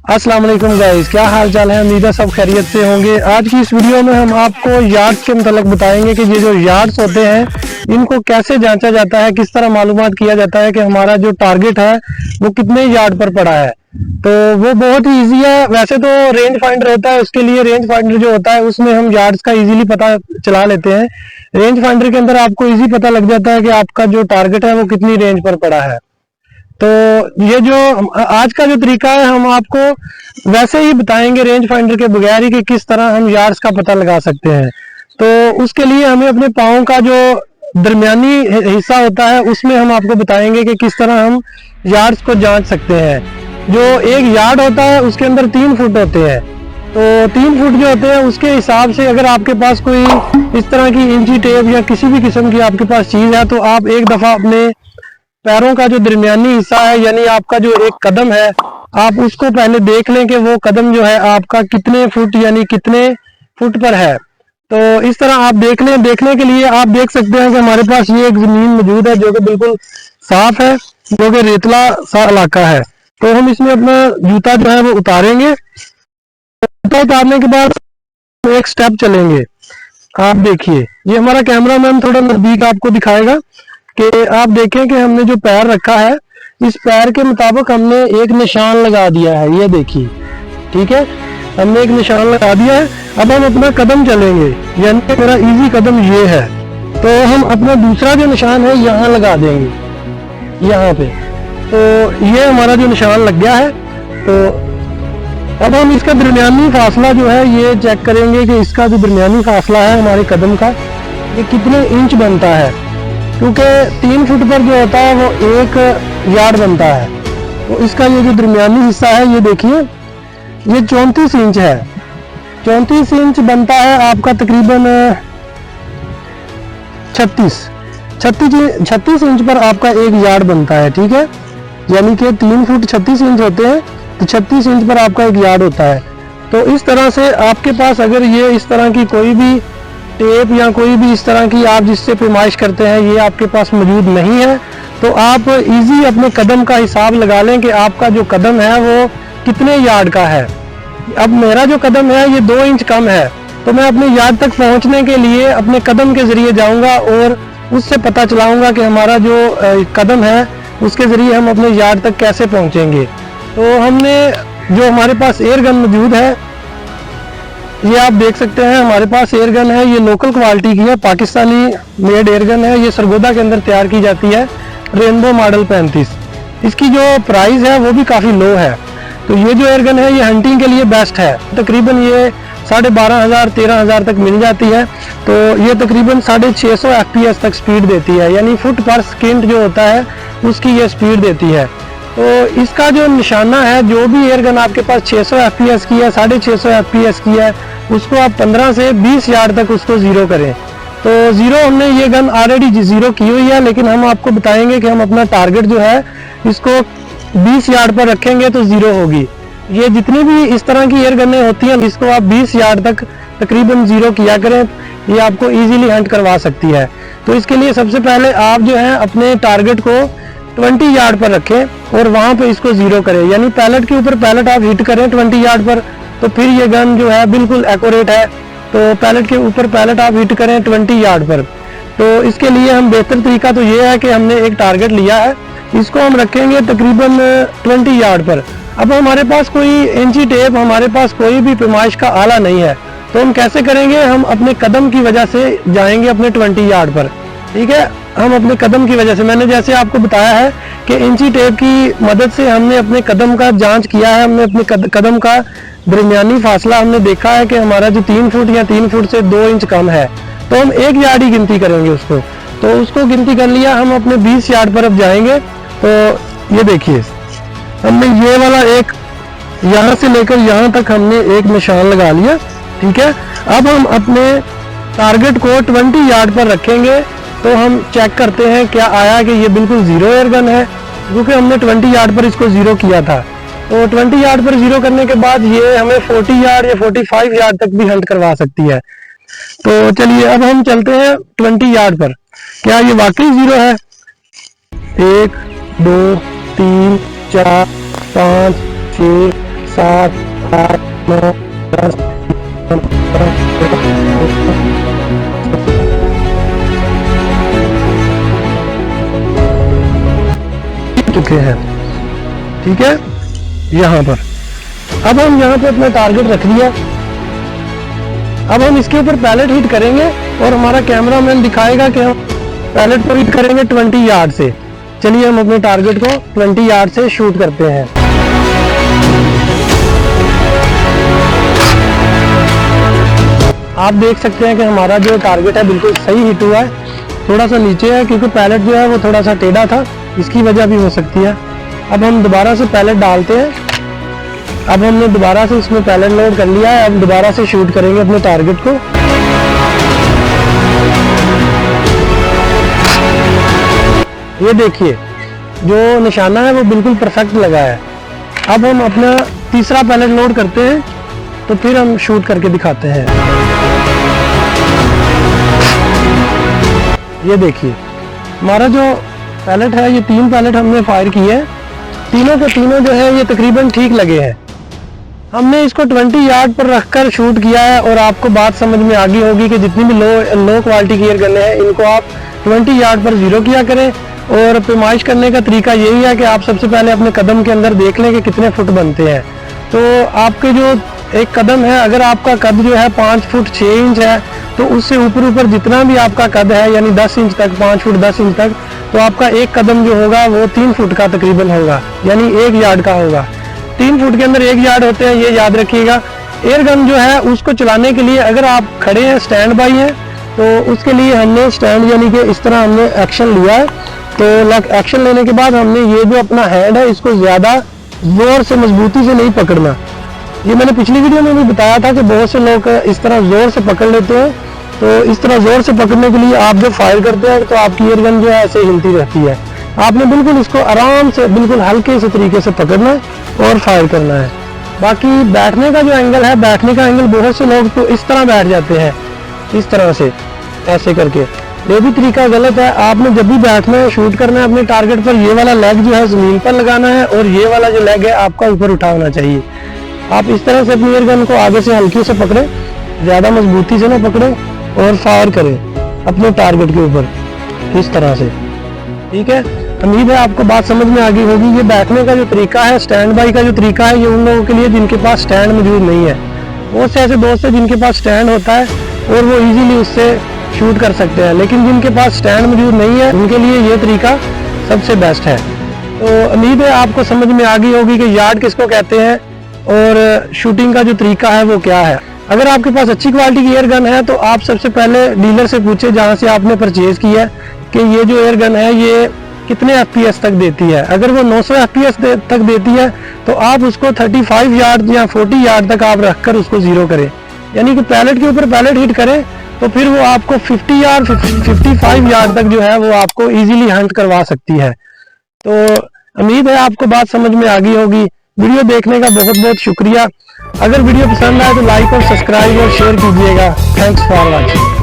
अस्सलाम वालेकुम गाइस, क्या हाल चाल है। उम्मीद है सब खैरियत से होंगे। आज की इस वीडियो में हम आपको यार्ड्स के मतलब बताएंगे कि ये जो यार्ड्स होते हैं इनको कैसे जांचा जाता है, किस तरह मालूमात किया जाता है कि हमारा जो टारगेट है वो कितने यार्ड पर पड़ा है। तो वो बहुत ही ईजी है। वैसे तो रेंज फाइंडर होता है, उसके लिए रेंज फाइंडर जो होता है उसमें हम यार्ड्स का इजीली पता चला लेते हैं। रेंज फाइंडर के अंदर आपको इजी पता लग जाता है कि आपका जो टारगेट है वो कितनी रेंज पर पड़ा है। तो ये जो आज का जो तरीका है हम आपको वैसे ही बताएंगे रेंज फाइंडर के बगैर ही कि किस तरह हम यार्ड्स का पता लगा सकते हैं। तो उसके लिए हमें अपने पाँव का जो दरमियानी हिस्सा होता है उसमें हम आपको बताएंगे कि किस तरह हम यार्ड्स को जांच सकते हैं। जो एक यार्ड होता है उसके अंदर 3 फुट होते हैं। तो 3 फुट जो होते हैं उसके हिसाब से अगर आपके पास कोई इस तरह की इंची टेप या किसी भी किस्म की आपके पास चीज़ है तो आप एक दफ़ा अपने पैरों का जो दरमियानी हिस्सा है यानी आपका जो एक कदम है आप उसको पहले देख लें कि वो कदम जो है आपका कितने फुट यानी कितने फुट पर है। तो इस तरह आप देख लें। देखने के लिए आप देख सकते हैं कि हमारे पास ये एक ज़मीन मौजूद है जो कि बिल्कुल साफ है, जो कि रेतला सा इलाका है। तो हम इसमें अपना जूता जो है वो उतारेंगे। जूता उतारने के बाद एक स्टेप चलेंगे। आप देखिए, ये हमारा कैमरा मैन थोड़ा नजदीक आपको दिखाएगा कि आप देखें कि हमने जो पैर रखा है इस पैर के मुताबिक हमने एक निशान लगा दिया है। ये देखिए, ठीक है, हमने एक निशान लगा दिया है। अब हम अपना कदम चलेंगे, यानी मेरा इजी कदम ये है। तो हम अपना दूसरा जो निशान है यहाँ लगा देंगे, यहाँ पे। तो ये हमारा जो निशान लग गया है। तो अब हम इसका दरमियानी फासला जो है ये चेक करेंगे कि इसका जो दरमियानी फासला है हमारे कदम का ये कितने इंच बनता है, क्योंकि 3 फुट पर जो होता है वो 1 यार्ड बनता है। तो इसका ये जो दरमियानी हिस्सा है ये देखिए, ये 34 इंच है। 34 इंच बनता है आपका तकरीबन 36 इंच पर आपका 1 यार्ड बनता है। ठीक है, यानी कि 3 फुट 36 इंच होते हैं तो 36 इंच पर आपका 1 यार्ड होता है। तो इस तरह से आपके पास अगर ये इस तरह की कोई भी टेप या कोई भी इस तरह की आप जिससे पैमाइश करते हैं ये आपके पास मौजूद नहीं है तो आप इजी अपने कदम का हिसाब लगा लें कि आपका जो कदम है वो कितने यार्ड का है। अब मेरा जो कदम है ये 2 इंच कम है, तो मैं अपने यार्ड तक पहुंचने के लिए अपने कदम के ज़रिए जाऊंगा और उससे पता चलाऊंगा कि हमारा जो कदम है उसके ज़रिए हम अपने यार्ड तक कैसे पहुंचेंगे। तो हमने जो हमारे पास एयर गन मौजूद है ये आप देख सकते हैं, हमारे पास एयर गन है। ये लोकल क्वालिटी की है, पाकिस्तानी मेड एयर गन है। ये सरगोदा के अंदर तैयार की जाती है, रेनबो मॉडल 35। इसकी जो प्राइस है वो भी काफ़ी लो है। तो ये जो एयर गन है ये हंटिंग के लिए बेस्ट है। तकरीबन ये 12,500 13,000 तक मिल जाती है। तो ये तकरीबन 650 FPS तक स्पीड देती है, यानी फुट पर सेकंड जो होता है उसकी ये स्पीड देती है। तो इसका जो निशाना है, जो भी एयर गन आपके पास 600 FPS की है, 650 FPS की है, उसको आप 15 से 20 यार्ड तक उसको ज़ीरो करें। तो ज़ीरो हमने ये गन ऑलरेडी ज़ीरो की हुई है, लेकिन हम आपको बताएंगे कि हम अपना टारगेट जो है इसको 20 यार्ड पर रखेंगे तो ज़ीरो होगी। ये जितनी भी इस तरह की एयर गनें होती हैं इसको आप 20 यार्ड तक तकरीबन ज़ीरो किया करें, ये आपको ईजिली हंट करवा सकती है। तो इसके लिए सबसे पहले आप जो है अपने टारगेट को 20 यार्ड पर रखें और वहाँ पे इसको ज़ीरो करें, यानी पैलेट के ऊपर पैलेट आप हिट करें 20 यार्ड पर, तो फिर ये गन जो है बिल्कुल एक्यूरेट है। तो पैलेट के ऊपर पैलेट आप हिट करें 20 यार्ड पर। तो इसके लिए हम बेहतर तरीका तो ये है कि हमने एक टारगेट लिया है, इसको हम रखेंगे तकरीबन 20 यार्ड पर। अब हमारे पास कोई इंची टेप, हमारे पास कोई भी पैमाइश का आला नहीं है, तो हम कैसे करेंगे? हम अपने कदम की वजह से जाएंगे अपने 20 यार्ड पर। ठीक है, हम अपने कदम की वजह से, मैंने जैसे आपको बताया है कि इंची टेप की मदद से हमने अपने कदम का जांच किया है। हमने अपने कदम का दरमियानी फासला हमने देखा है कि हमारा जो 3 फुट या 3 फुट से 2 इंच कम है। तो हम 1 यार्ड ही गिनती करेंगे उसको। तो उसको गिनती कर लिया, हम अपने 20 यार्ड पर अब जाएंगे। तो ये देखिए, हमने ये वाला एक यहाँ से लेकर यहाँ तक हमने एक निशान लगा लिया। ठीक है, अब हम अपने टारगेट को 20 यार्ड पर रखेंगे। तो हम चेक करते हैं क्या आया कि ये बिल्कुल ज़ीरो एयर गन है, क्योंकि हमने 20 यार्ड पर इसको ज़ीरो किया था। तो 20 यार्ड पर ज़ीरो करने के बाद ये हमें 40 यार्ड या 45 यार्ड तक भी हंट करवा सकती है। तो चलिए अब हम चलते हैं 20 यार्ड पर, क्या ये वाकई ज़ीरो है? 1 2 3 4 5 6 7, 8, 9, 10 चुके हैं। ठीक है, यहाँ पर अब हम यहाँ पे अपना टारगेट रख लिया। अब हम इसके ऊपर पैलेट हिट करेंगे और हमारा कैमरामैन दिखाएगा कि हम पैलेट पर हिट करेंगे 20 यार्ड से। चलिए हम अपने टारगेट को 20 यार्ड से शूट करते हैं। आप देख सकते हैं कि हमारा जो टारगेट है बिल्कुल सही हिट हुआ है। थोड़ा सा नीचे है क्योंकि पैलेट जो है वो थोड़ा सा टेढ़ा था, इसकी वजह भी हो सकती है। अब हम दोबारा से पैलेट डालते हैं। अब हमने दोबारा से इसमें पैलेट लोड कर लिया है। अब दोबारा से शूट करेंगे अपने टारगेट को। ये देखिए जो निशाना है वो बिल्कुल परफेक्ट लगा है। अब हम अपना तीसरा पैलेट लोड करते हैं तो फिर हम शूट करके दिखाते हैं। ये देखिए हमारा जो पैलेट है, ये 3 पैलेट हमने फायर किए हैं। तीनों के तीनों जो है ये तकरीबन ठीक लगे हैं। हमने इसको 20 यार्ड पर रखकर शूट किया है और आपको बात समझ में आ गई होगी कि जितनी भी लो क्वालिटी की एयर गन है इनको आप 20 यार्ड पर जीरो किया करें। और पैमाइश करने का तरीका यही है कि आप सबसे पहले अपने कदम के अंदर देख लें कि कितने फुट बनते हैं। तो आपके जो एक कदम है, अगर आपका कद जो है 5 फुट 6 इंच है तो उससे ऊपर जितना भी आपका कद है यानी 10 इंच तक, 5 फुट 10 इंच तक, तो आपका एक कदम जो होगा वो 3 फुट का तकरीबन होगा, यानी 1 यार्ड का होगा। 3 फुट के अंदर 1 यार्ड होते हैं, ये याद रखिएगा। एयर गन जो है उसको चलाने के लिए अगर आप खड़े हैं, स्टैंड बाई हैं, तो उसके लिए हमने स्टैंड यानी कि इस तरह हमने एक्शन लिया है। तो एक्शन लेने के बाद हमने ये जो अपना हैंड है इसको ज़्यादा जोर से मजबूती से नहीं पकड़ना। ये मैंने पिछली वीडियो में भी बताया था कि बहुत से लोग इस तरह जोर से पकड़ लेते हैं। तो इस तरह जोर से पकड़ने के लिए आप जब फायर करते हैं तो आपकी एयर गन जो है ऐसे हिलती रहती है। आपने बिल्कुल इसको आराम से, बिल्कुल हल्के से तरीके से पकड़ना है और फायर करना है। बाकी बैठने का जो एंगल है, बैठने का एंगल बहुत से लोग तो इस तरह बैठ जाते हैं, इस तरह से ऐसे करके। ये भी तरीका गलत है। आपने जब भी बैठना है, शूट करना है अपने टारगेट पर, ये वाला लेग जो है जमीन पर लगाना है और ये वाला जो लेग है आपका ऊपर उठा होना चाहिए। आप इस तरह से अपनी एयर गन को आगे से हल्की से पकड़े, ज़्यादा मजबूती से ना पकड़े और फायर करें अपने टारगेट के ऊपर इस तरह से। ठीक है, उम्मीद है आपको बात समझ में आ गई होगी। ये बैठने का जो तरीका है, स्टैंड बाई का जो तरीका है, ये उन लोगों के लिए जिनके पास स्टैंड मौजूद नहीं है। बहुत से ऐसे दोस्त हैं जिनके पास स्टैंड होता है और वो इजीली उससे शूट कर सकते हैं, लेकिन जिनके पास स्टैंड मौजूद नहीं है उनके लिए ये तरीका सबसे बेस्ट है। तो उम्मीद है आपको समझ में आ गई होगी कि यार्ड किसको कहते हैं और शूटिंग का जो तरीका है वो क्या है। अगर आपके पास अच्छी क्वालिटी की एयर गन है तो आप सबसे पहले डीलर से पूछे जहाँ से आपने परचेज किया है कि ये जो एयर गन है ये कितने FPS तक देती है। अगर वो 900 FPS तक देती है तो आप उसको 35 यार्ड या 40 यार्ड तक आप रखकर उसको जीरो करें, यानी कि पैलेट के ऊपर पैलेट हिट करें तो फिर वो आपको 50 यार्ड 55 यार्ड तक जो है वो आपको इजीली हंट करवा सकती है। तो उम्मीद है आपको बात समझ में आ गई होगी। वीडियो देखने का बहुत बहुत शुक्रिया। अगर वीडियो पसंद आए तो लाइक और सब्सक्राइब और शेयर कीजिएगा। Thanks for watching.